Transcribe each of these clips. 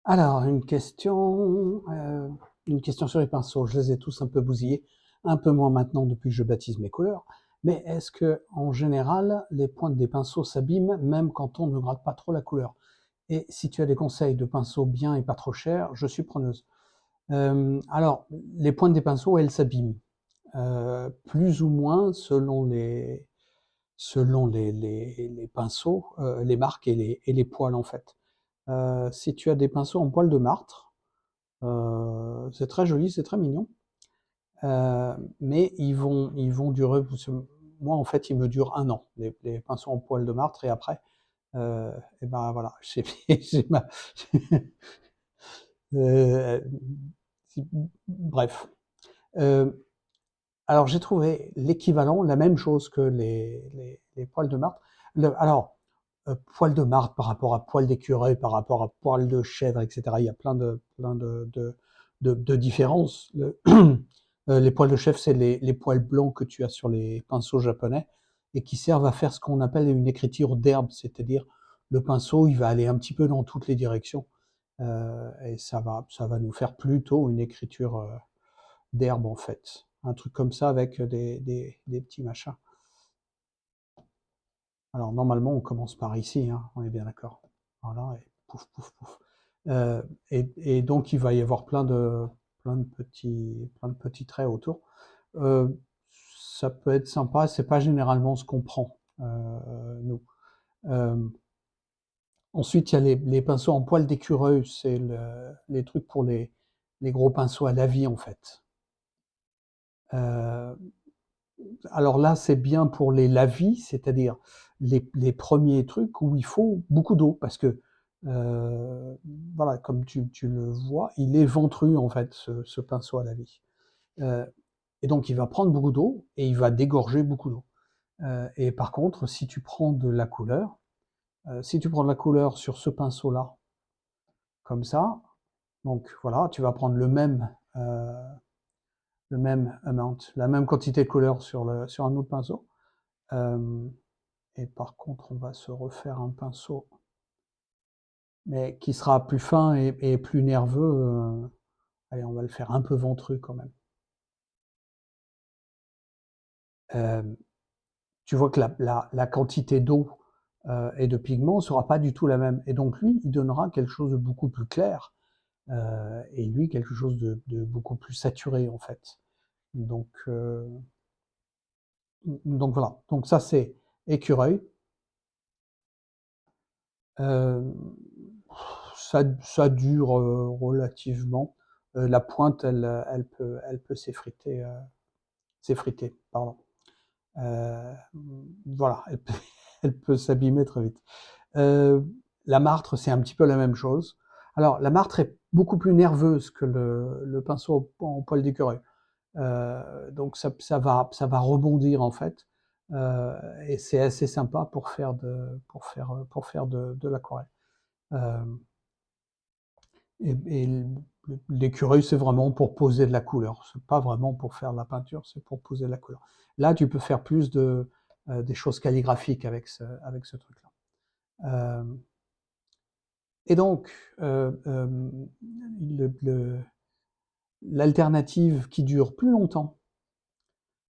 Alors, une question sur les pinceaux. Je les ai tous un peu bousillés, un peu moins maintenant depuis que je baptise mes couleurs. Mais est-ce que, en général, les pointes des pinceaux s'abîment même quand on ne gratte pas trop la couleur? Et si tu as des conseils de pinceaux bien et pas trop chers, je suis preneuse. Alors, les pointes des pinceaux, elles s'abîment, plus ou moins selon les pinceaux, les marques et les poils en fait. Si tu as des pinceaux en poil de martre, c'est très joli, c'est très mignon, mais ils vont durer. Moi, en fait, ils me durent 1 an, les pinceaux en poil de martre, et après, et ben voilà, j'ai ma, euh, bref. Euh, alors, j'ai trouvé l'équivalent, la même chose que les poils de martre. Alors, poil de martre par rapport à poil d'écureuil, par rapport à poil de chèvre, etc. Il y a plein de différences. Les poils de chèvre, c'est les poils blancs que tu as sur les pinceaux japonais et qui servent à faire ce qu'on appelle une écriture d'herbe, c'est-à-dire le pinceau, il va aller un petit peu dans toutes les directions, et ça va nous faire plutôt une écriture d'herbe en fait. Un truc comme ça avec des petits machins. Alors normalement, on commence par ici, hein, on est bien d'accord. Voilà, et pouf, pouf, pouf. Et donc il va y avoir plein de petits traits autour. Euh, Ça peut être sympa, c'est pas généralement ce qu'on prend, nous. Euh, Ensuite, il y a les pinceaux en poil d'écureuil, c'est les trucs pour les gros pinceaux à la vie en fait. Euh, alors là, c'est bien pour les lavis, c'est-à-dire les premiers trucs où il faut beaucoup d'eau, parce que, euh, voilà, comme tu le vois, il est ventru en fait, ce pinceau à lavis. Euh, et donc, il va prendre beaucoup d'eau et il va dégorger beaucoup d'eau. Et par contre, si tu prends de la couleur sur ce pinceau-là, comme ça, donc voilà, tu vas prendre le même amount, la même quantité de couleur sur un autre pinceau. Euh, Et par contre, on va se refaire un pinceau, mais qui sera plus fin et plus nerveux. Allez, on va le faire un peu ventru quand même. Euh, Tu vois que la quantité d'eau et de pigment ne sera pas du tout la même. Et donc lui, il donnera quelque chose de beaucoup plus clair, et lui, quelque chose de beaucoup plus saturé en fait. Donc, donc voilà. Donc ça, c'est écureuil. Euh, ça dure relativement. La pointe, elle peut s'effriter, pardon. Euh, voilà, elle peut s'abîmer très vite. Euh, la martre, c'est un petit peu la même chose. Alors, la martre est beaucoup plus nerveuse que le pinceau en poil d'écureuil. Donc, ça va rebondir en fait. Et c'est assez sympa pour faire de l'aquarelle. Euh, et l'écureuil, c'est vraiment pour poser de la couleur. C'est pas vraiment pour faire de la peinture, c'est pour poser de la couleur. Là, tu peux faire plus des choses calligraphiques avec ce truc-là. Euh, et donc, l'alternative qui dure plus longtemps,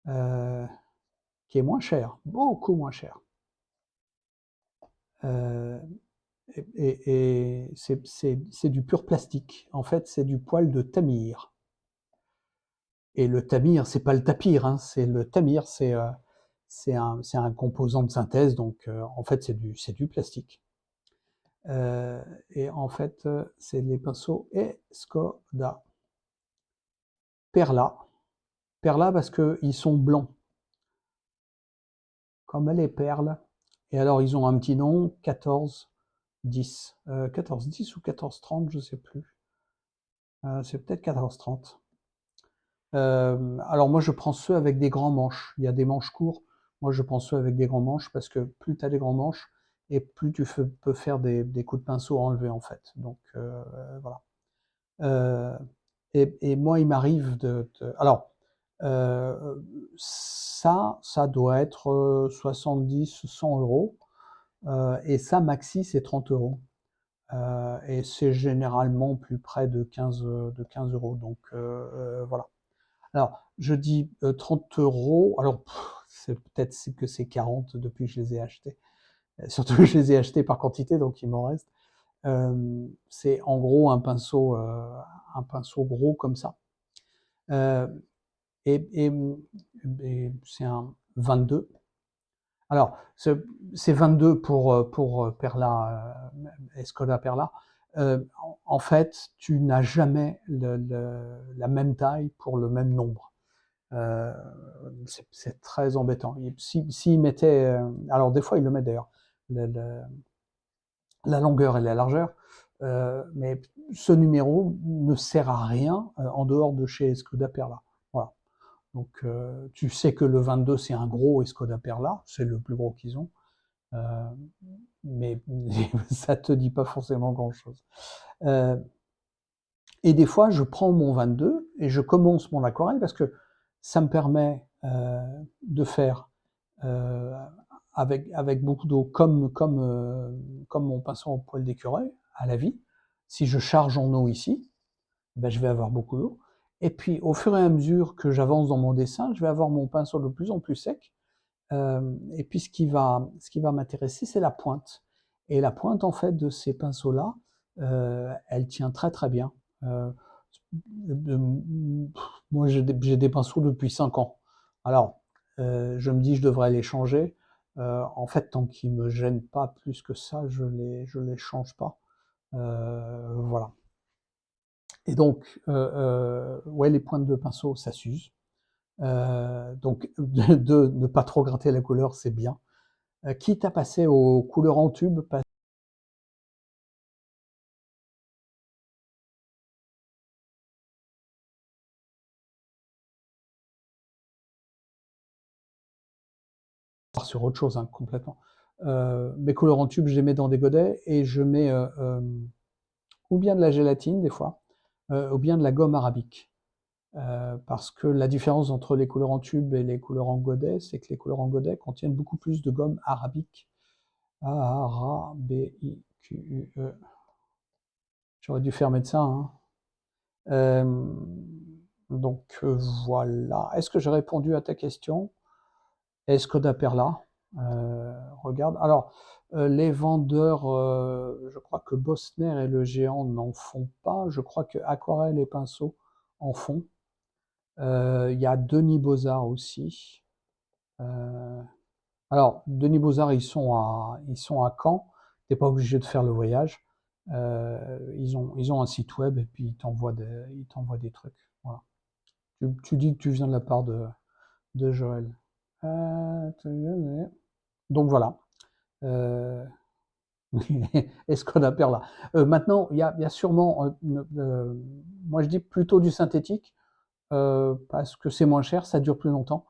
euh, qui est moins chère, beaucoup moins chère, euh, et c'est du pur plastique. En fait, c'est du poil de tamir. Et le tamir, c'est pas le tapir, hein, c'est le tamir, c'est un composant de synthèse, donc en fait c'est du plastique. Et en fait, c'est les pinceaux Escoda Perla. Perla parce qu'ils sont blancs, comme les perles. Et alors ils ont un petit nom, 1410. 1410 ou 1430, je sais plus. C'est peut-être 1430. Alors moi je prends ceux avec des grands manches. Il y a des manches courts. Moi je prends ceux avec des grands manches parce que plus tu as des grands manches et plus tu peux faire des coups de pinceau enlevés en fait. Donc voilà. Euh, et moi il m'arrive alors ça doit être 70, 100 euros. Et ça maxi c'est 30 euros. et c'est généralement plus près de 15 €. Donc voilà. Alors, je dis 30 €. Alors, c'est peut-être que c'est 40 depuis que je les ai achetés. Surtout que je les ai achetés par quantité, donc il m'en reste. C'est en gros un pinceau gros comme ça. Euh, et c'est un 22. Alors, c'est 22 pour Perla, Escoda Perla. En fait, tu n'as jamais la même taille pour le même nombre. Euh, c'est très embêtant. S'ils mettaient, alors des fois ils le mettent d'ailleurs, la longueur et la largeur, mais ce numéro ne sert à rien en dehors de chez Skoda Perla. Voilà. Donc tu sais que le 22 c'est un gros Skoda Perla, c'est le plus gros qu'ils ont, euh, mais ça te dit pas forcément grand-chose. Euh, et des fois, je prends mon 22 et je commence mon aquarelle parce que ça me permet de faire euh, avec beaucoup d'eau, comme mon pinceau en poil d'écureuil à la vie. Si je charge en eau ici, ben, je vais avoir beaucoup d'eau. Et puis, au fur et à mesure que j'avance dans mon dessin, je vais avoir mon pinceau de plus en plus sec. Et puis, ce qui va m'intéresser, c'est la pointe. Et la pointe, en fait, de ces pinceaux-là, elle tient très très bien. Euh, Moi, j'ai des pinceaux depuis 5 ans. Alors, je me dis, je devrais les changer. En fait, tant qu'ils me gênent pas plus que ça, je les change pas. Voilà. Et donc, ouais, les pointes de pinceau, ça s'use. Donc, de ne pas trop gratter la couleur, c'est bien. Quitte à passer aux couleurs en tube, sur autre chose, hein, complètement. Mes couleurs en tube, je les mets dans des godets et je mets ou bien de la gélatine des fois, ou bien de la gomme arabique. Parce que la différence entre les couleurs en tube et les couleurs en godet, c'est que les couleurs en godet contiennent beaucoup plus de gomme arabique. A-R-A-B-I-Q-U-E. J'aurais dû faire médecin, hein. Euh, donc voilà. Est-ce que j'ai répondu à ta question? Est-ce que Perla regarde. Alors, les vendeurs, je crois que Bosner et le géant n'en font pas. Je crois que Aquarelle et Pinceau en font. Il y a Denis Bozard aussi. Euh, alors, Denis Bozard, ils sont à Caen. Tu n'es pas obligé de faire le voyage. Ils ont un site web et puis ils t'envoient des trucs. Voilà. Tu dis que tu viens de la part de Joël. Donc voilà. Euh, Est-ce qu'on a perd là? Maintenant, il y a sûrement, moi je dis plutôt du synthétique, parce que c'est moins cher, ça dure plus longtemps,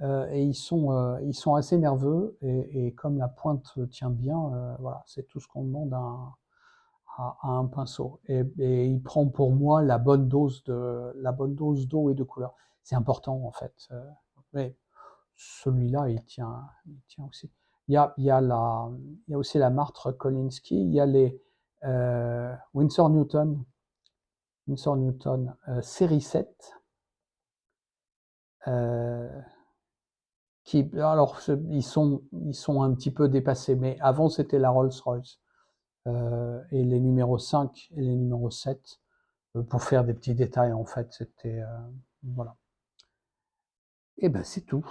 et ils sont assez nerveux, et comme la pointe tient bien, voilà, c'est tout ce qu'on demande à un pinceau. Et il prend pour moi la bonne dose d'eau et de couleur. C'est important en fait. Mais celui-là, il tient aussi. Il y a aussi la marque Kolinsky, il y a les Winsor Newton, série 7, euh, alors, ils sont un petit peu dépassés, mais avant, c'était la Rolls-Royce. Et les numéros 5 et les numéros 7, pour faire des petits détails, en fait, c'était. Voilà. Et ben, c'est tout.